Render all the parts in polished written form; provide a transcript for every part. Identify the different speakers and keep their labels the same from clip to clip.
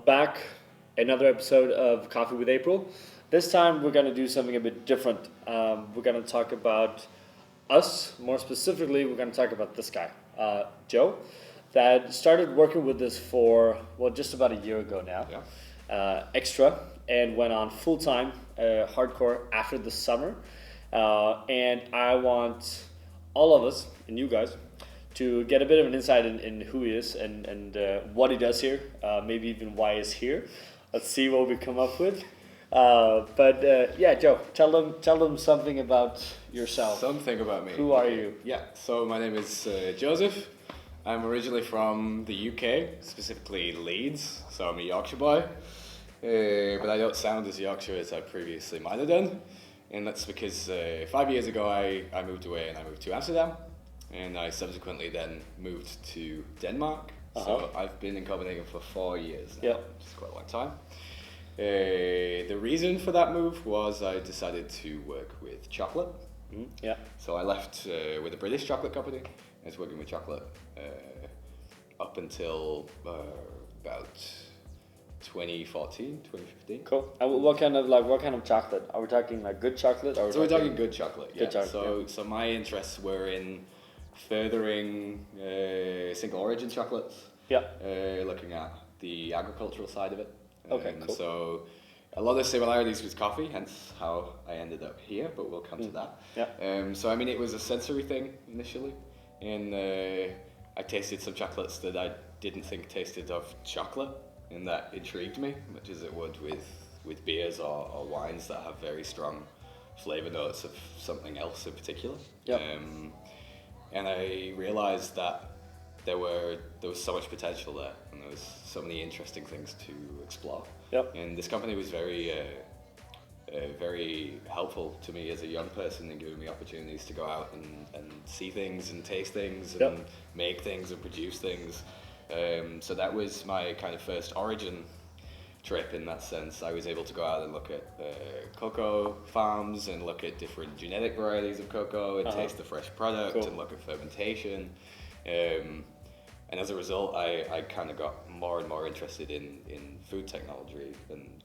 Speaker 1: Back another episode of Coffee with April. This time we're going to do something a bit different. We're going to talk about us. More specifically, we're going to talk about this guy, Joe, that started working with us for, well, just about a year ago now. Extra, and went on full time, hardcore after the summer. And I want all of us, and you guys, to get a bit of an insight in who he is and what he does here, maybe even why he's here. Let's see what we come up with. Yeah, Joe, tell them something about yourself.
Speaker 2: Something about me.
Speaker 1: Who are you?
Speaker 2: Yeah, so my name is Joseph. I'm originally from the UK, specifically Leeds, so I'm a Yorkshire boy. But I don't sound as Yorkshire as I previously might have done. And that's because 5 years ago I moved away and I moved to Amsterdam. And I subsequently then moved to Denmark. So I've been in Copenhagen for 4 years now, which is quite a long time. The reason for that move was I decided to work with chocolate. So I left with a British chocolate company. I was working with chocolate up until about 2014, 2015.
Speaker 1: Cool. And what kind of chocolate? Are we talking like good chocolate? Or
Speaker 2: so we're talking good chocolate.
Speaker 1: Good chocolate.
Speaker 2: So my interests were in furthering single origin chocolates. Looking at the agricultural side of it.
Speaker 1: Cool.
Speaker 2: So a lot of similarities with coffee, hence how I ended up here, but we'll come to that. So I mean, it was a sensory thing initially, and I tasted some chocolates that I didn't think tasted of chocolate, and that intrigued me, much as it would with beers or wines that have very strong flavor notes of something else in particular. And I realized that there was so much potential there, and there was so many interesting things to explore. And this company was very helpful to me as a young person in giving me opportunities to go out and see things and taste things and make things and produce things. So that was my kind of first origin trip in that sense. I was able to go out and look at cocoa farms and look at different genetic varieties of cocoa and taste the fresh product and look at fermentation. And as a result, I kind of got more and more interested in food technology and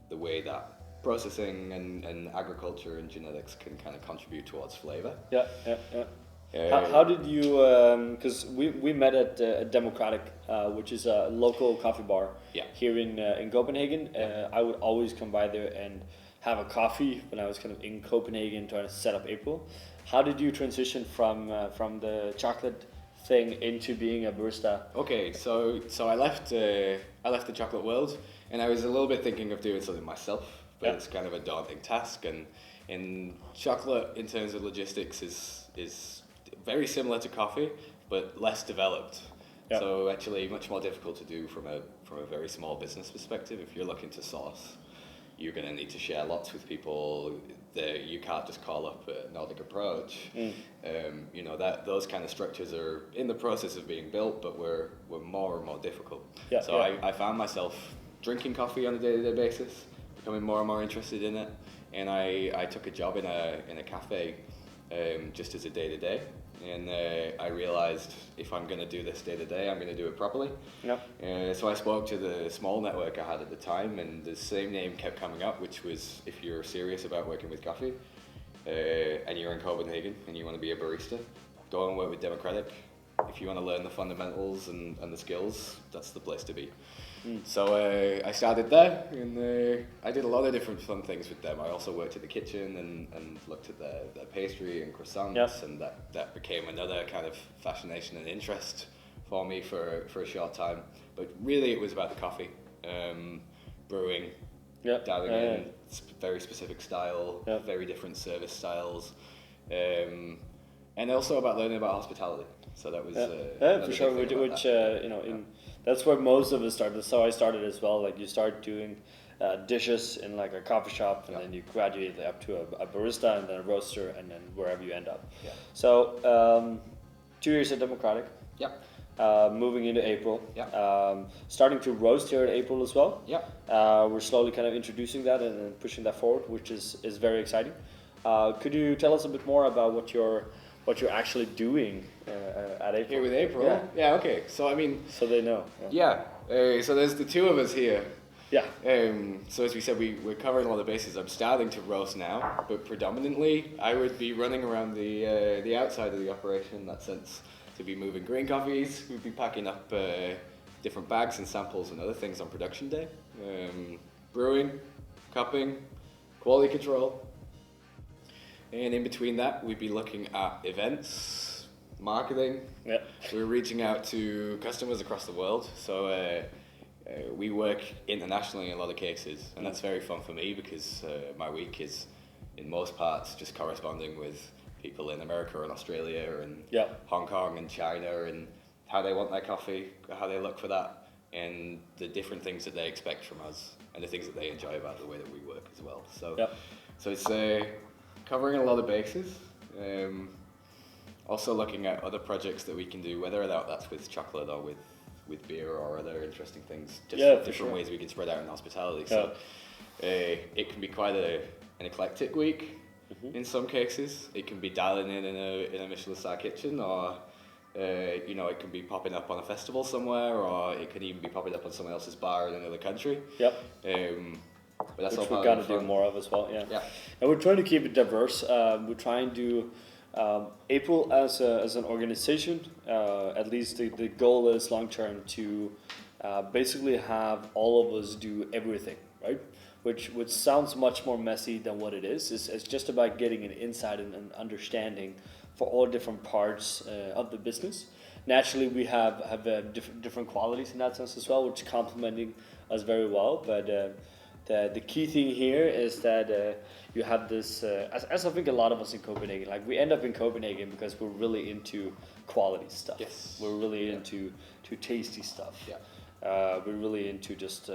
Speaker 2: the way that processing and agriculture and genetics can kind of contribute towards flavor.
Speaker 1: How did you, because we met at Democratic, which is a local coffee bar here in Copenhagen. I would always come by there and have a coffee when I was kind of in Copenhagen trying to set up April. How did you transition from the chocolate thing into being a barista?
Speaker 2: Okay, so I left the chocolate world, and I was a little bit thinking of doing something myself, but it's kind of a daunting task. And in chocolate, in terms of logistics, is very similar to coffee, but less developed. So actually much more difficult to do from a very small business perspective. If you're looking to source, you're going to need to share lots with people. You can't just call up a Nordic Approach. That those kind of structures are in the process of being built, but were more and more difficult. I found myself drinking coffee on a day-to-day basis, becoming more and more interested in it, and I took a job in a cafe just as a day-to-day. And I realized if I'm going to do this day to day, I'm going to do it properly. So I spoke to the small network I had at the time, and the same name kept coming up, which was if you're serious about working with coffee and you're in Copenhagen and you want to be a barista, go and work with Democratic. If you want to learn the fundamentals and the skills, that's the place to be. So I started there, and I did a lot of different fun things with them. I also worked at the kitchen and looked at their pastry and croissants, and that became another kind of fascination and interest for me for a short time. But really it was about the coffee, brewing, diving in, very specific style, very different service styles, and also about learning about hospitality. So that was
Speaker 1: for sure, which that's where most of it started. So I started as well. Like you start doing dishes in like a coffee shop, and then you graduate up to a barista, and then a roaster, and then wherever you end up. So 2 years at Democratic. moving into April.
Speaker 2: Yeah.
Speaker 1: Starting to roast here in April as well.
Speaker 2: Yeah.
Speaker 1: We're slowly kind of introducing that and pushing that forward, which is very exciting. Could you tell us a bit more about what you're actually doing at April?
Speaker 2: Here with April.
Speaker 1: Yeah.
Speaker 2: Yeah. Okay. So I mean.
Speaker 1: So they know.
Speaker 2: Yeah. So there's the two of us here.
Speaker 1: Yeah.
Speaker 2: So as we said, we're covering all the bases. I'm starting to roast now, but predominantly I would be running around the outside of the operation in that sense. To be moving green coffees, we'd be packing up different bags and samples and other things on production day. Brewing, cupping, quality control. And in between that, we'd be looking at events, marketing.
Speaker 1: Yeah.
Speaker 2: We're reaching out to customers across the world. So we work internationally in a lot of cases, and that's very fun for me because my week is, in most parts, just corresponding with people in America and Australia and Hong Kong and China and how they want their coffee, how they look for that, and the different things that they expect from us and the things that they enjoy about the way that we work as well. So, so it's covering a lot of bases. Also looking at other projects that we can do, whether that's with chocolate or with beer or other interesting things, just different ways we can spread out in hospitality. So it can be quite an eclectic week. In some cases, it can be dialing in a Michelin star kitchen, or it can be popping up on a festival somewhere, or it can even be popping up on someone else's bar in another country.
Speaker 1: Yep.
Speaker 2: But that's
Speaker 1: which
Speaker 2: all
Speaker 1: we've got to do more of as well. Yeah.
Speaker 2: Yeah.
Speaker 1: And we're trying to keep it diverse. We're trying to April as an organization. At least the goal is long term to basically have all of us do everything, right? Which sounds much more messy than what it is. It's just about getting an insight and an understanding for all different parts of the business. Naturally, we have different qualities in that sense as well, which complementing us very well. But the key thing here is that you have this, as I think a lot of us in Copenhagen, like we end up in Copenhagen because we're really into quality stuff.
Speaker 2: Yes.
Speaker 1: We're really into tasty stuff.
Speaker 2: Yeah.
Speaker 1: We're really into just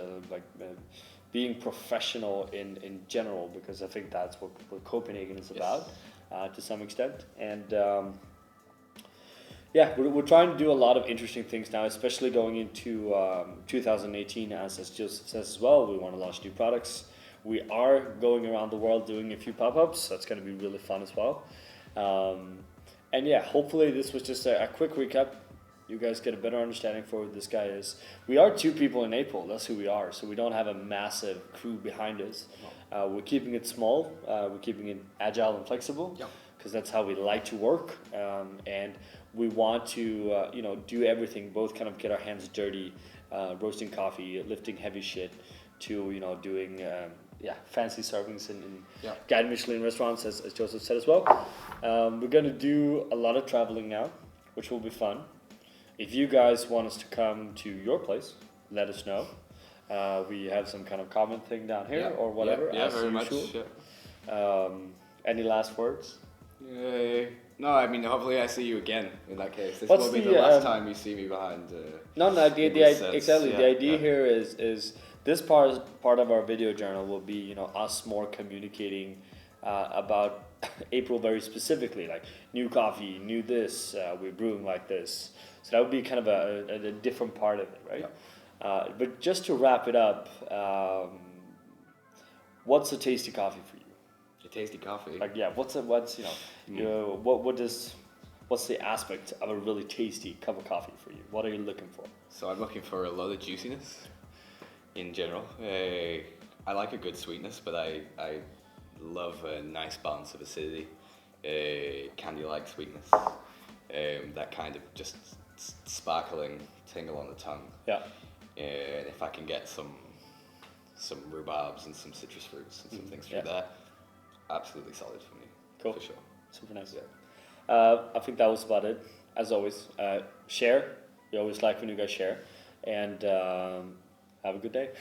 Speaker 1: being professional in general, because I think that's what Copenhagen is about to some extent. And we're trying to do a lot of interesting things now, especially going into 2018, as Joseph says as well. We want to launch new products. We are going around the world doing a few pop-ups. That's going to be really fun as well. And hopefully this was just a quick recap. You guys get a better understanding for what this guy is. We are 2 people in April. That's who we are. So we don't have a massive crew behind us. We're keeping it small. We're keeping it agile and flexible, because that's how we like to work. And we want to do everything, both kind of get our hands dirty, roasting coffee, lifting heavy shit, to doing fancy servings in guided Michelin restaurants, as Joseph said as well. We're going to do a lot of traveling now, which will be fun. If you guys want us to come to your place, let us know. We have some kind of comment thing down here or whatever.
Speaker 2: Yeah,
Speaker 1: as
Speaker 2: very
Speaker 1: usual.
Speaker 2: much. Yeah.
Speaker 1: Any last words?
Speaker 2: No, I mean, hopefully I see you again in that case. This
Speaker 1: What's
Speaker 2: will be
Speaker 1: the,
Speaker 2: the last time you see me behind.
Speaker 1: Exactly.
Speaker 2: Yeah,
Speaker 1: the idea here is this part of our video journal will be us more communicating about April very specifically, like new coffee, new this, we're brewing like this. So that would be kind of a different part of it, right? Yeah. But just to wrap it up, what's a tasty coffee for you?
Speaker 2: A tasty coffee.
Speaker 1: Like what's the aspect of a really tasty cup of coffee for you? What are you looking for?
Speaker 2: So I'm looking for a lot of juiciness in general. I like a good sweetness, but I love a nice balance of acidity, candy-like sweetness, that kind of just sparkling tingle on the tongue.
Speaker 1: Yeah.
Speaker 2: And if I can get some rhubarbs and some citrus fruits and some things through there, absolutely solid for me.
Speaker 1: Cool.
Speaker 2: For sure.
Speaker 1: Super nice. Yeah. I think that was about it. As always, share. We always like when you guys share. And have a good day.